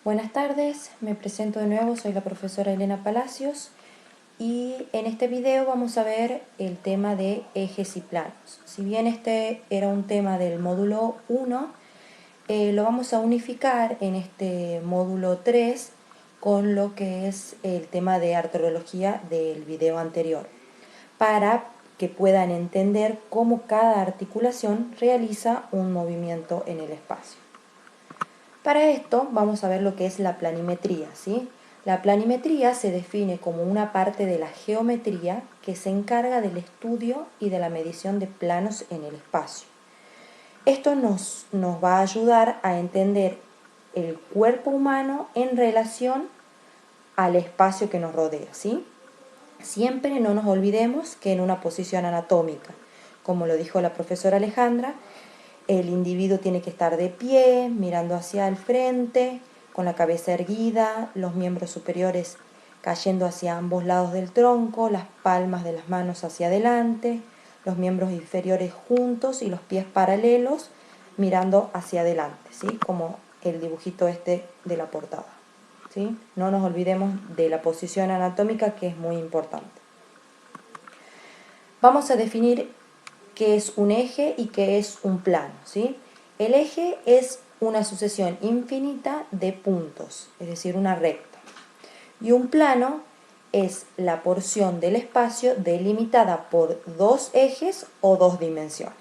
Buenas tardes, me presento de nuevo, soy la profesora Elena Palacios y en este video vamos a ver el tema de ejes y planos. Si bien este era un tema del módulo 1, lo vamos a unificar en este módulo 3 con lo que es el tema de artrología del video anterior, para que puedan entender cómo cada articulación realiza un movimiento en el espacio. Para esto vamos a ver lo que es la planimetría, ¿sí? La planimetría se define como una parte de la geometría que se encarga del estudio y de la medición de planos en el espacio. Esto nos va a ayudar a entender el cuerpo humano en relación al espacio que nos rodea, ¿sí? Siempre no nos olvidemos que en una posición anatómica, como lo dijo la profesora Alejandra, el individuo tiene que estar de pie, mirando hacia el frente, con la cabeza erguida, los miembros superiores cayendo hacia ambos lados del tronco, las palmas de las manos hacia adelante, los miembros inferiores juntos y los pies paralelos, mirando hacia adelante, ¿sí? Como el dibujito este de la portada, ¿sí? No nos olvidemos de la posición anatómica, que es muy importante. Vamos a definir qué es un eje y qué es un plano, ¿sí? El eje es una sucesión infinita de puntos, es decir, una recta. Y un plano es la porción del espacio delimitada por dos ejes o dos dimensiones.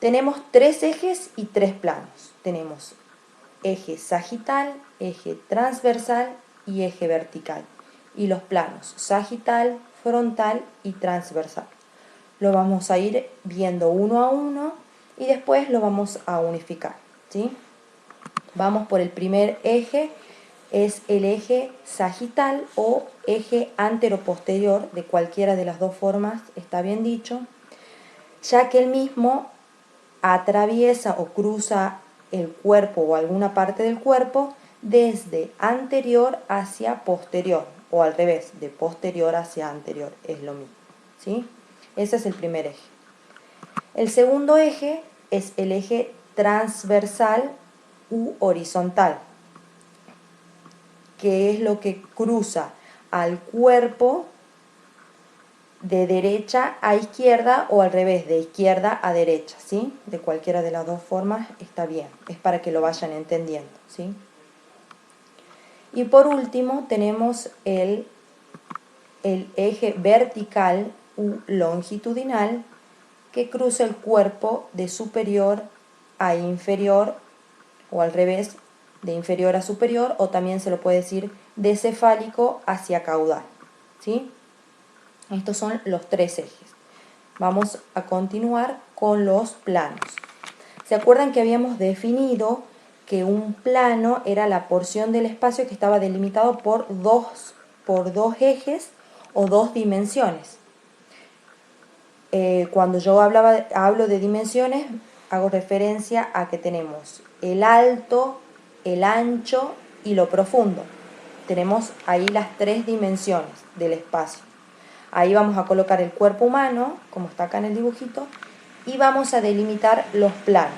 Tenemos tres ejes y tres planos. Tenemos eje sagital, eje transversal y eje vertical. Y los planos sagital, frontal y transversal. Lo vamos a ir viendo uno a uno y después lo vamos a unificar, ¿sí? Vamos por el primer eje, es el eje sagital o eje anteroposterior, de cualquiera de las dos formas está bien dicho, ya que el mismo atraviesa o cruza el cuerpo o alguna parte del cuerpo desde anterior hacia posterior, o al revés, de posterior hacia anterior, es lo mismo, ¿sí? Ese es el primer eje. El segundo eje es el eje transversal u horizontal, que es lo que cruza al cuerpo de derecha a izquierda o al revés, de izquierda a derecha, ¿sí? De cualquiera de las dos formas está bien, es para que lo vayan entendiendo, ¿sí? Y por último tenemos el eje vertical u longitudinal, que cruza el cuerpo de superior a inferior, o al revés, de inferior a superior, o también se lo puede decir de cefálico hacia caudal, ¿sí? Estos son los tres ejes. Vamos a continuar con los planos. ¿Se acuerdan que habíamos definido que un plano era la porción del espacio que estaba delimitado por dos ejes o dos dimensiones? Cuando yo hablo de dimensiones, hago referencia a que tenemos el alto, el ancho y lo profundo. Tenemos ahí las tres dimensiones del espacio. Ahí vamos a colocar el cuerpo humano, como está acá en el dibujito, y vamos a delimitar los planos,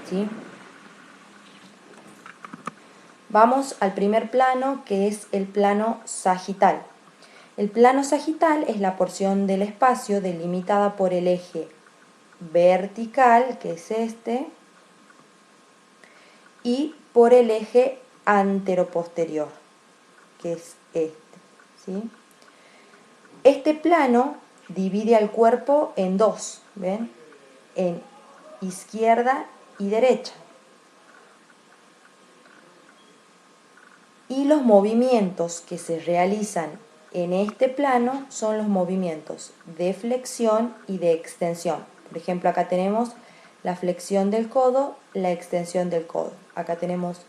¿sí? Vamos al primer plano, que es el plano sagital. El plano sagital es la porción del espacio delimitada por el eje vertical, que es este, y por el eje anteroposterior, que es este, ¿sí? Este plano divide al cuerpo en dos, ¿ven? En izquierda y derecha. Y los movimientos que se realizan en este plano son los movimientos de flexión y de extensión. Por ejemplo, acá tenemos la flexión del codo, la extensión del codo. Acá tenemos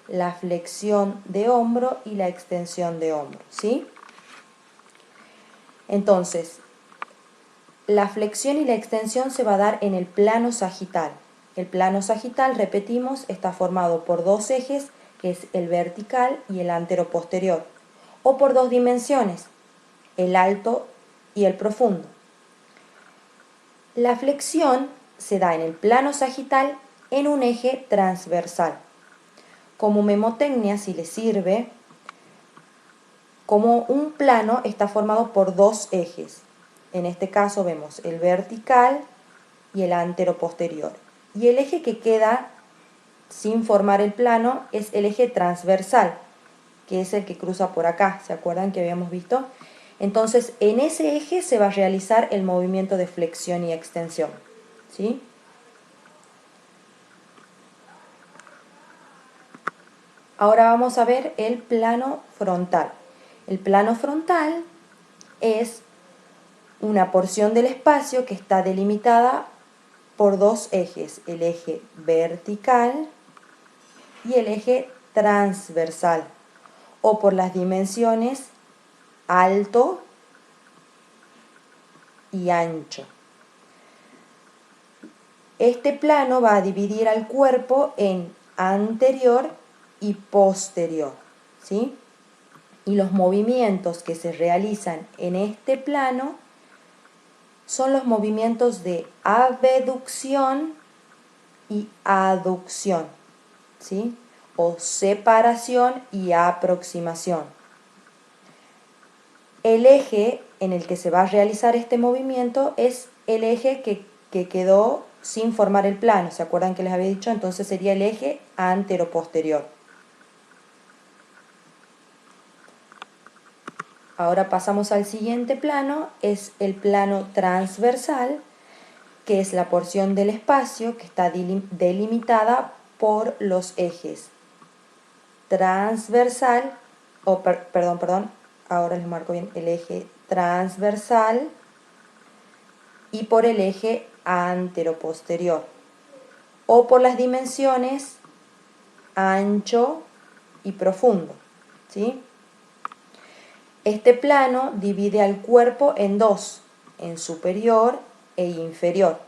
la flexión de hombro y la extensión de hombro, ¿sí? Entonces, la flexión y la extensión se va a dar en el plano sagital. El plano sagital, repetimos, está formado por dos ejes, que es el vertical y el anteroposterior, o por dos dimensiones, el alto y el profundo. La flexión se da en el plano sagital en un eje transversal. Como memotecnia, si le sirve, como un plano está formado por dos ejes. En este caso vemos el vertical y el anteroposterior. Y el eje que queda sin formar el plano es el eje transversal, que es el que cruza por acá. ¿Se acuerdan que habíamos visto? Entonces, en ese eje se va a realizar el movimiento de flexión y extensión, ¿sí? Ahora vamos a ver el plano frontal. El plano frontal es una porción del espacio que está delimitada por dos ejes, el eje vertical y el eje transversal, o por las dimensiones alto y ancho. Este plano va a dividir al cuerpo en anterior y posterior, ¿sí? Y los movimientos que se realizan en este plano son los movimientos de abducción y aducción, ¿sí? O separación y aproximación. El eje en el que se va a realizar este movimiento es el eje que quedó sin formar el plano. ¿Se acuerdan que les había dicho? Entonces sería el eje anteroposterior. Ahora pasamos al siguiente plano, es el plano transversal, que es la porción del espacio que está delimitada por los ejes transversal, ahora les marco bien, el eje transversal y por el eje anteroposterior, o por las dimensiones ancho y profundo, ¿sí? Este plano divide al cuerpo en dos, en superior e inferior.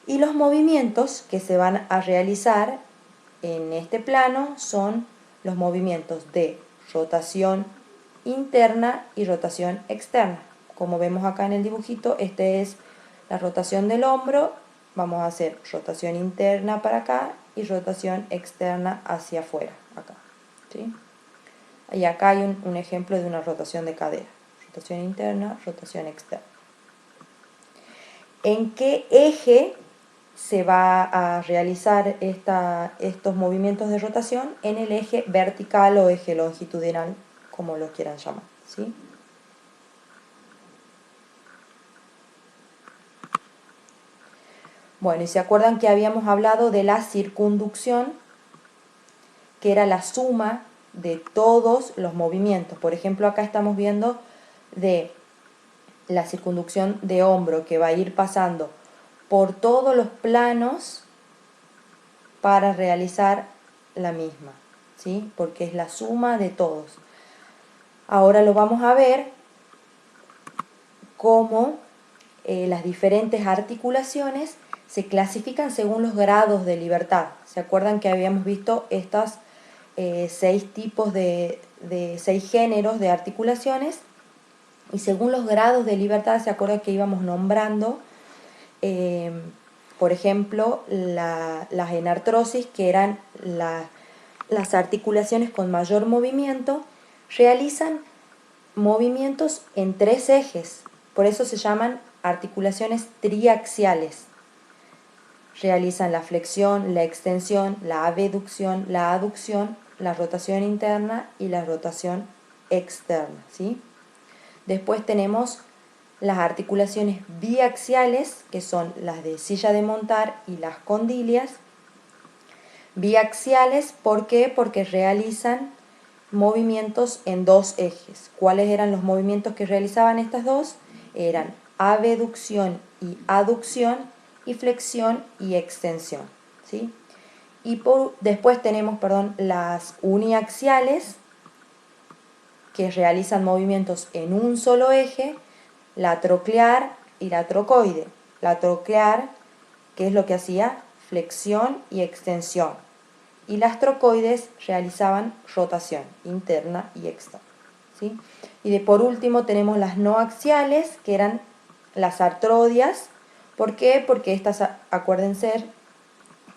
Y los movimientos que se van a realizar en este plano son los movimientos de rotación interna y rotación externa. Como vemos acá en el dibujito, este es la rotación del hombro. Vamos a hacer rotación interna para acá y rotación externa hacia afuera, acá, ¿sí? Y acá hay un ejemplo de una rotación de cadera. Rotación interna, rotación externa. ¿En qué eje se va a realizar estos movimientos de rotación? En el eje vertical o eje longitudinal, como lo quieran llamar, ¿sí? Bueno, y se acuerdan que habíamos hablado de la circunducción, que era la suma de todos los movimientos. Por ejemplo, acá estamos viendo de la circunducción de hombro, que va a ir pasando por todos los planos para realizar la misma, ¿sí? Porque es la suma de todos. Ahora lo vamos a ver cómo las diferentes articulaciones se clasifican según los grados de libertad. ¿Se acuerdan que habíamos visto estos 6 tipos de 6 géneros de articulaciones? Y según los grados de libertad, ¿se acuerdan que íbamos nombrando, por ejemplo, las enartrosis, que eran las articulaciones con mayor movimiento, realizan movimientos en 3 ejes, por eso se llaman articulaciones triaxiales. Realizan la flexión, la extensión, la abducción, la aducción, la rotación interna y la rotación externa, ¿sí? Después tenemos las articulaciones biaxiales, que son las de silla de montar y las condilias. Biaxiales, ¿por qué? Porque realizan movimientos en 2 ejes. ¿Cuáles eran los movimientos que realizaban estas dos? Eran abducción y aducción y flexión y extensión, ¿sí? Y después tenemos, las uniaxiales, que realizan movimientos en un solo eje, la troclear y la trocoide. La troclear, ¿qué es lo que hacía? Flexión y extensión. Y las trocoides realizaban rotación interna y externa, ¿sí? Y por último tenemos las no axiales, que eran las artrodias. ¿Por qué? Porque estas, acuérdense,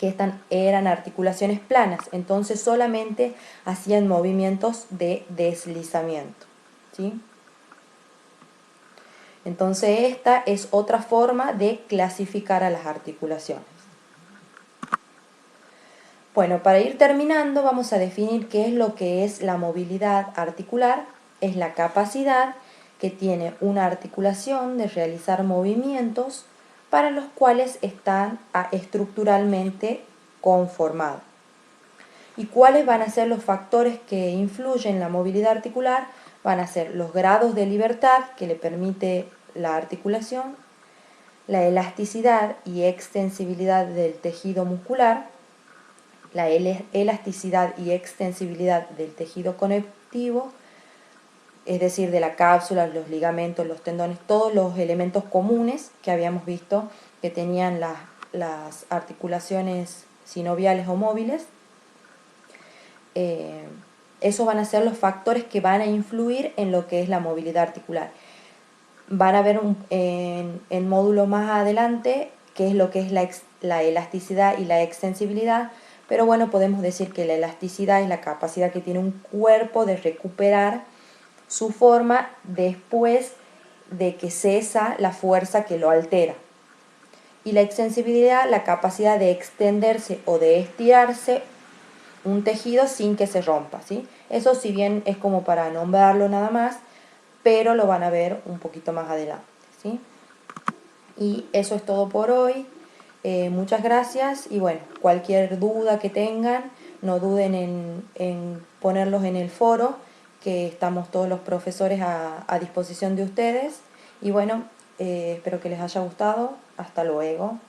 que eran articulaciones planas, entonces solamente hacían movimientos de deslizamiento, ¿sí? Entonces esta es otra forma de clasificar a las articulaciones. Bueno, para ir terminando vamos a definir qué es lo que es la movilidad articular. Es la capacidad que tiene una articulación de realizar movimientos para los cuales están estructuralmente conformados. ¿Y cuáles van a ser los factores que influyen en la movilidad articular? Van a ser los grados de libertad que le permite la articulación, la elasticidad y extensibilidad del tejido muscular, la elasticidad y extensibilidad del tejido conectivo, es decir, de la cápsula, los ligamentos, los tendones, todos los elementos comunes que habíamos visto que tenían las articulaciones sinoviales o móviles. Esos van a ser los factores que van a influir en lo que es la movilidad articular. Van a ver en módulo más adelante qué es lo que es la elasticidad y la extensibilidad, pero bueno, podemos decir que la elasticidad es la capacidad que tiene un cuerpo de recuperar su forma después de que cesa la fuerza que lo altera. Y la extensibilidad, la capacidad de extenderse o de estirarse un tejido sin que se rompa, ¿sí? Eso si bien es como para nombrarlo nada más, pero lo van a ver un poquito más adelante, ¿sí? Y eso es todo por hoy. Muchas gracias y bueno, cualquier duda que tengan, no duden en ponerlos en el foro, que estamos todos los profesores a disposición de ustedes. Y bueno, espero que les haya gustado. Hasta luego.